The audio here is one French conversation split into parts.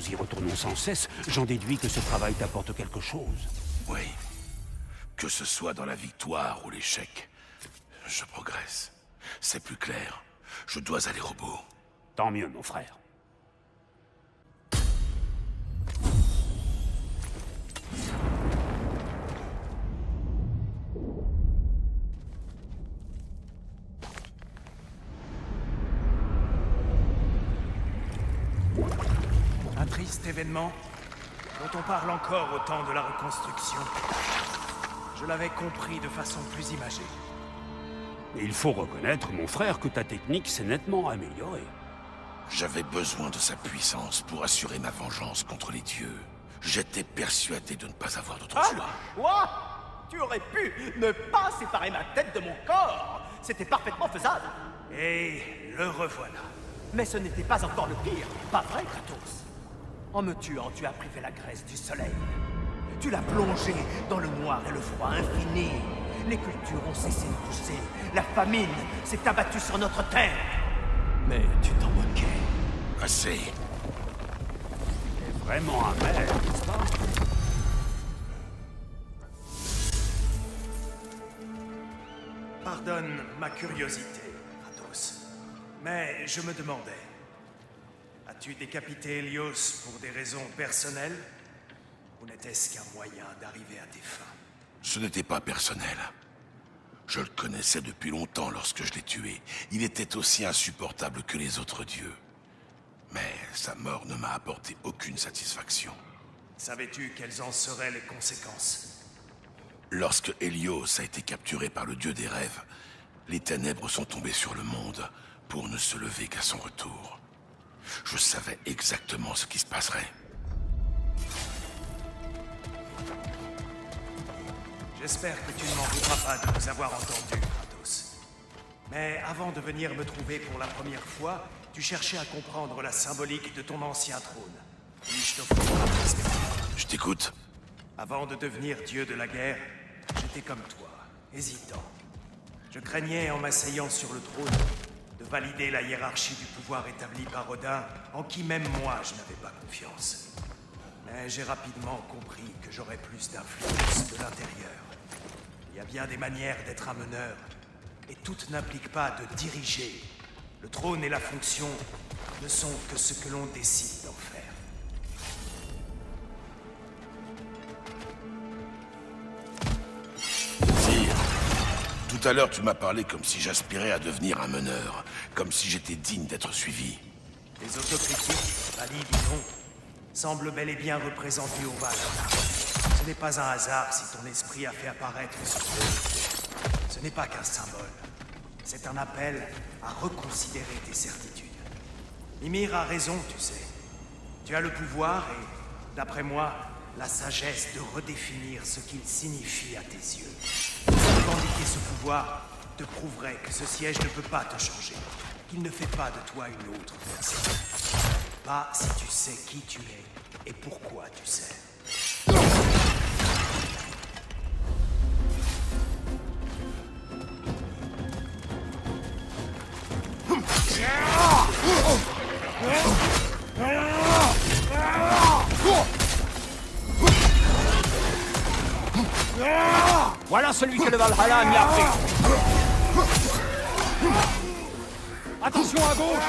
nous y retournons sans cesse, j'en déduis que ce travail t'apporte quelque chose. Oui. Que ce soit dans la victoire ou l'échec, je progresse. C'est plus clair. Je dois aller au bout. Tant mieux, mon frère. Un triste événement dont on parle encore au temps de la reconstruction. Je l'avais compris de façon plus imagée. Il faut reconnaître, mon frère, que ta technique s'est nettement améliorée. J'avais besoin de sa puissance pour assurer ma vengeance contre les dieux. J'étais persuadé de ne pas avoir d'autre choix. Quoi? Tu aurais pu ne pas séparer ma tête de mon corps. C'était parfaitement faisable. Et le revoilà. Mais ce n'était pas encore le pire, pas vrai, Kratos? En me tuant, tu as privé la Grèce du soleil. Tu l'as plongé dans le noir et le froid infini. Les cultures ont cessé de pousser. La famine s'est abattue sur notre terre. Mais tu t'en moquais. Assez. C'est vraiment amer, n'est-ce pas? Pardonne ma curiosité, Kratos. Mais je me demandais... As-tu décapité Hélios pour des raisons personnelles? Ou n'était-ce qu'un moyen d'arriver à tes fins? Ce n'était pas personnel. Je le connaissais depuis longtemps lorsque je l'ai tué. Il était aussi insupportable que les autres dieux. Mais sa mort ne m'a apporté aucune satisfaction. Savais-tu quelles en seraient les conséquences? Lorsque Hélios a été capturé par le dieu des rêves, les ténèbres sont tombées sur le monde pour ne se lever qu'à son retour. Je savais exactement ce qui se passerait. J'espère que tu ne m'en voudras pas de nous avoir entendus, Kratos. Mais avant de venir me trouver pour la première fois, tu cherchais à comprendre la symbolique de ton ancien trône. Puis-je t'offrir un perspective? Je t'écoute. Avant de devenir dieu de la guerre, j'étais comme toi, hésitant. Je craignais, en m'asseyant sur le trône, de valider la hiérarchie du pouvoir établie par Odin, en qui même moi je n'avais pas confiance. Mais j'ai rapidement compris que j'aurais plus d'influence de l'intérieur. Il y a bien des manières d'être un meneur, et toutes n'impliquent pas de diriger. Le trône et la fonction ne sont que ce que l'on décide d'en faire. Sire, tout à l'heure tu m'as parlé comme si j'aspirais à devenir un meneur, comme si j'étais digne d'être suivi. Les autocritiques, valides ou non, semblent bel et bien représentés au Valhalla. Ce n'est pas un hasard si ton esprit a fait apparaître ce trône. Ce n'est pas qu'un symbole. C'est un appel à reconsidérer tes certitudes. Mimir a raison, tu sais. Tu as le pouvoir et, d'après moi, la sagesse de redéfinir ce qu'il signifie à tes yeux. Revendiquer ce pouvoir te prouverait que ce siège ne peut pas te changer, qu'il ne fait pas de toi une autre personne. Pas si tu sais qui tu es et pourquoi tu sais. Voilà celui que le Valhalla a mis à prix. Attention à gauche!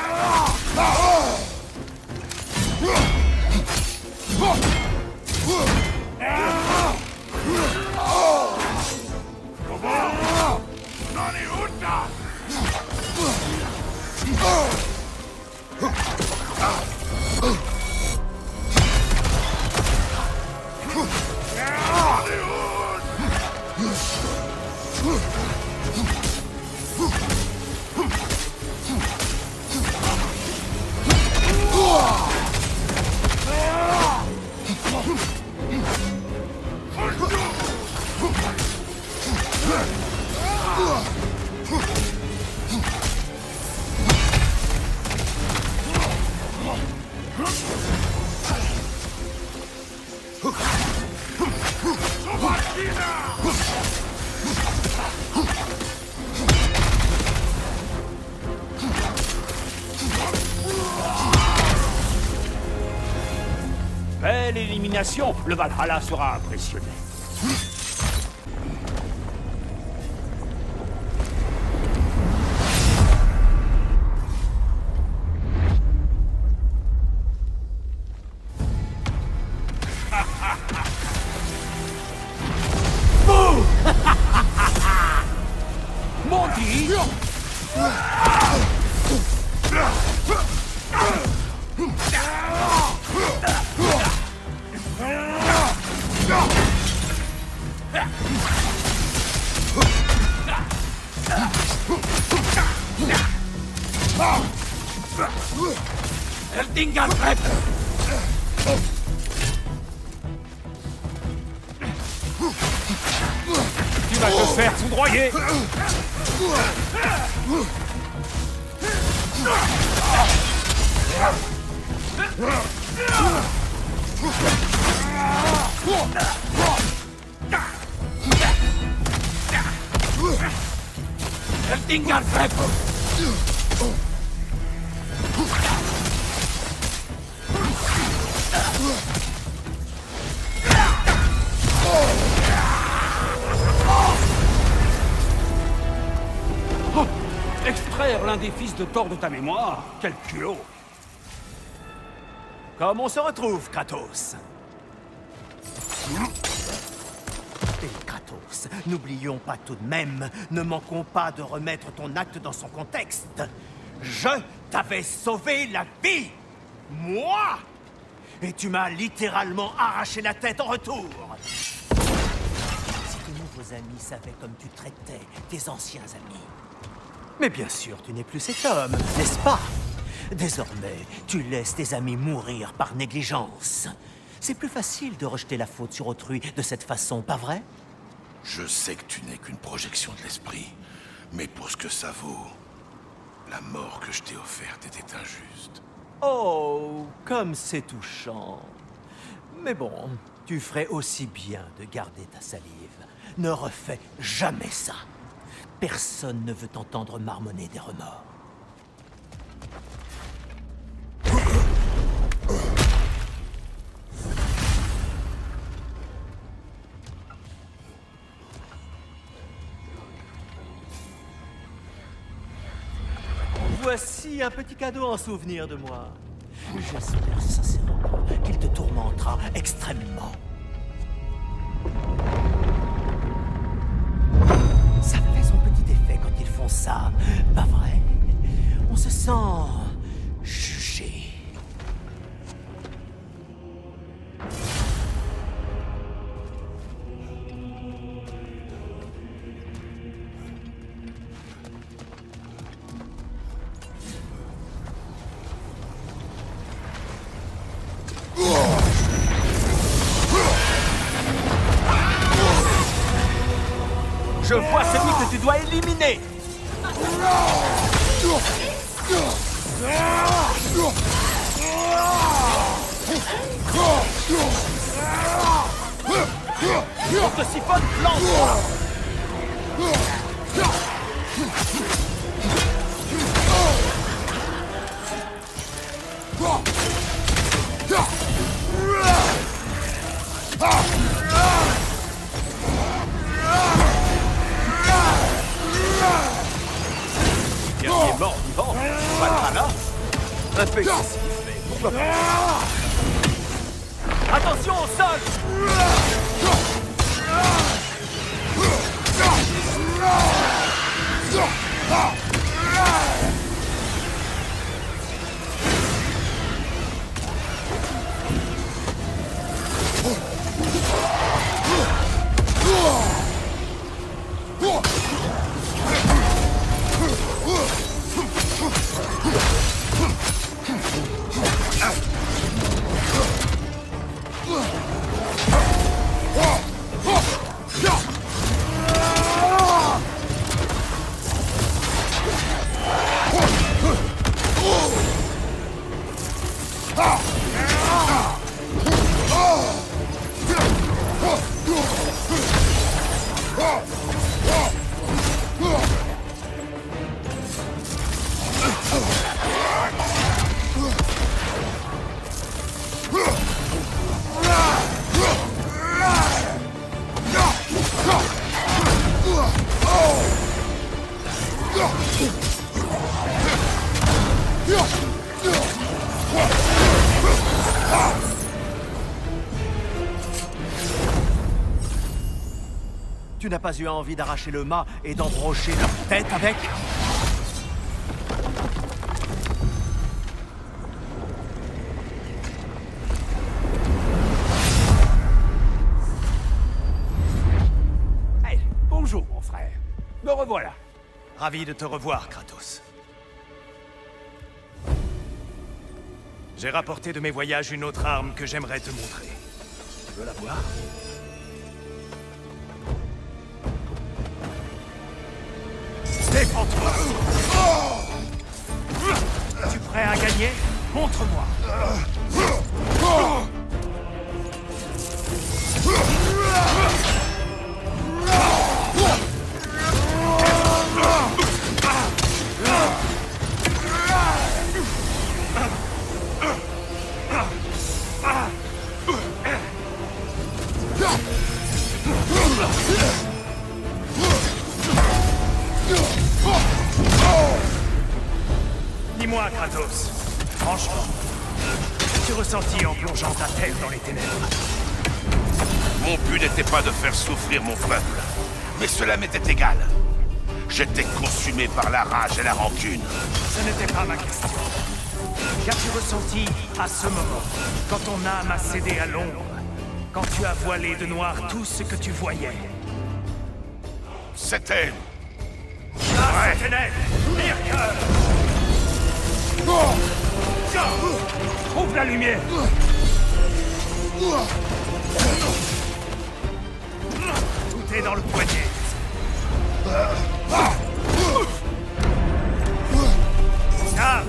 Belle élimination. Le Valhalla sera impressionné. Monty! Eldingargrepp! Tu vas te faire foudroyer! Eldingargrepp! Oh, extraire l'un des fils de Thor de ta mémoire? Quel culot! Comme on se retrouve, Kratos? Et Kratos, n'oublions pas tout de même, ne manquons pas de remettre ton acte dans son contexte. Je t'avais sauvé la vie! Moi! Et tu m'as littéralement arraché la tête en retour! Si tes nouveaux amis savaient comme tu traitais tes anciens amis. Mais bien sûr, tu n'es plus cet homme, n'est-ce pas? Désormais, tu laisses tes amis mourir par négligence. C'est plus facile de rejeter la faute sur autrui de cette façon, pas vrai? Je sais que tu n'es qu'une projection de l'esprit, mais pour ce que ça vaut, la mort que je t'ai offerte était injuste. Oh, comme c'est touchant. Mais bon, tu ferais aussi bien de garder ta salive. Ne refais jamais ça. Personne ne veut t'entendre marmonner des remords. Voici un petit cadeau en souvenir de moi. J'espère sincèrement qu'il te tourmentera extrêmement. Ça fait son petit effet quand ils font ça, pas vrai? On se sent jugé. Je vois celui que tu dois éliminer. On te siphonne flanc. Bien qui est mort vivant, Valhalla. Un peu excessif, mais pourquoi pas. Attention au sol. Tu n'as pas eu envie d'arracher le mât et d'embrocher leur tête avec? Hey, bonjour, mon frère. Me revoilà. Ravi de te revoir, Kratos. J'ai rapporté de mes voyages une autre arme que j'aimerais te montrer. Tu veux la voir? Défends-toi! Es-tu prêt à gagner? Montre-moi! Dis-moi, Kratos, franchement, qu'as-tu ressenti en plongeant ta terre dans les ténèbres? Mon but n'était pas de faire souffrir mon peuple, mais cela m'était égal. J'étais consumé par la rage et la rancune. Ce n'était pas ma question. Qu'as-tu ressenti à ce moment, quand ton âme a cédé à l'ombre, quand tu as voilé de noir tout ce que tu voyais? C'était... Chasse les ténèbres, Mircœur! Trouve la lumière. Tout est dans le poignet. Ça!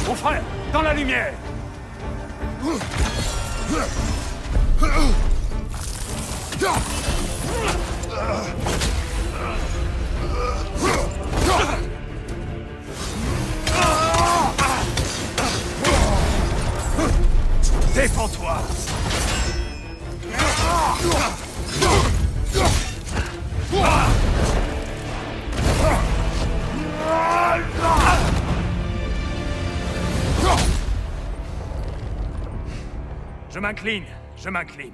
Mon frère, dans la lumière. Défends-toi! Je m'incline, je m'incline.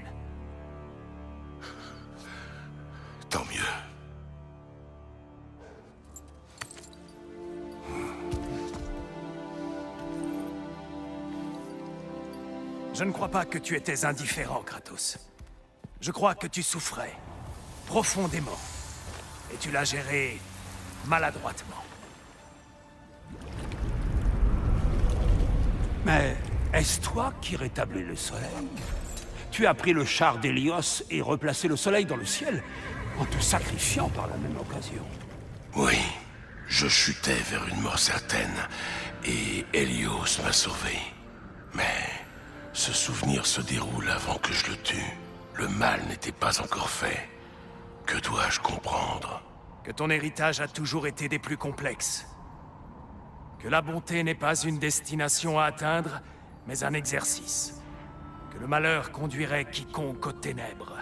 Tant mieux. Je ne crois pas que tu étais indifférent, Kratos. Je crois que tu souffrais, profondément. Et tu l'as géré maladroitement. Mais est-ce toi qui rétablis le soleil? Tu as pris le char d'Hélios et replacé le soleil dans le ciel, en te sacrifiant par la même occasion. Oui, je chutais vers une mort certaine, et Hélios m'a sauvé. Mais ce souvenir se déroule avant que je le tue. Le mal n'était pas encore fait. Que dois-je comprendre? Que ton héritage a toujours été des plus complexes. Que la bonté n'est pas une destination à atteindre, mais un exercice. Que le malheur conduirait quiconque aux ténèbres.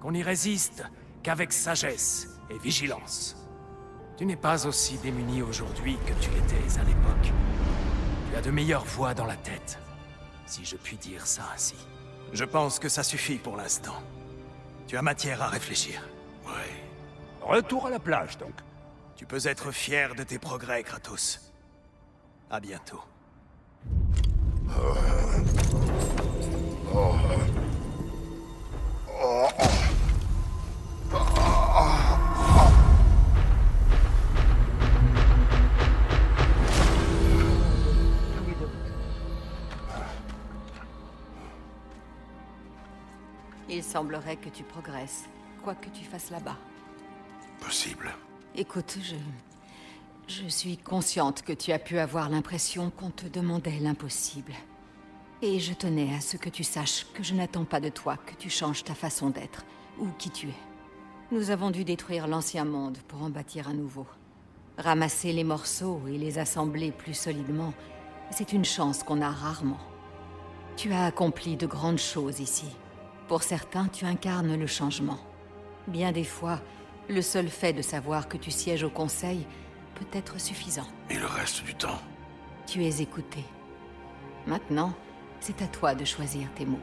Qu'on n'y résiste qu'avec sagesse et vigilance. Tu n'es pas aussi démuni aujourd'hui que tu l'étais à l'époque. Tu as de meilleures voix dans la tête, si je puis dire ça ainsi. Je pense que ça suffit pour l'instant. Tu as matière à réfléchir. Oui. Retour à la plage, donc. Tu peux être fier de tes progrès, Kratos. À bientôt. Il semblerait que tu progresses, quoi que tu fasses là-bas. Possible. Écoute, je suis consciente que tu as pu avoir l'impression qu'on te demandait l'impossible. Et je tenais à ce que tu saches que je n'attends pas de toi que tu changes ta façon d'être, ou qui tu es. Nous avons dû détruire l'ancien monde pour en bâtir un nouveau. Ramasser les morceaux et les assembler plus solidement, c'est une chance qu'on a rarement. Tu as accompli de grandes choses ici. Pour certains, tu incarnes le changement. Bien des fois, le seul fait de savoir que tu sièges au Conseil peut être suffisant. Et le reste du temps? Tu es écouté. Maintenant, c'est à toi de choisir tes mots.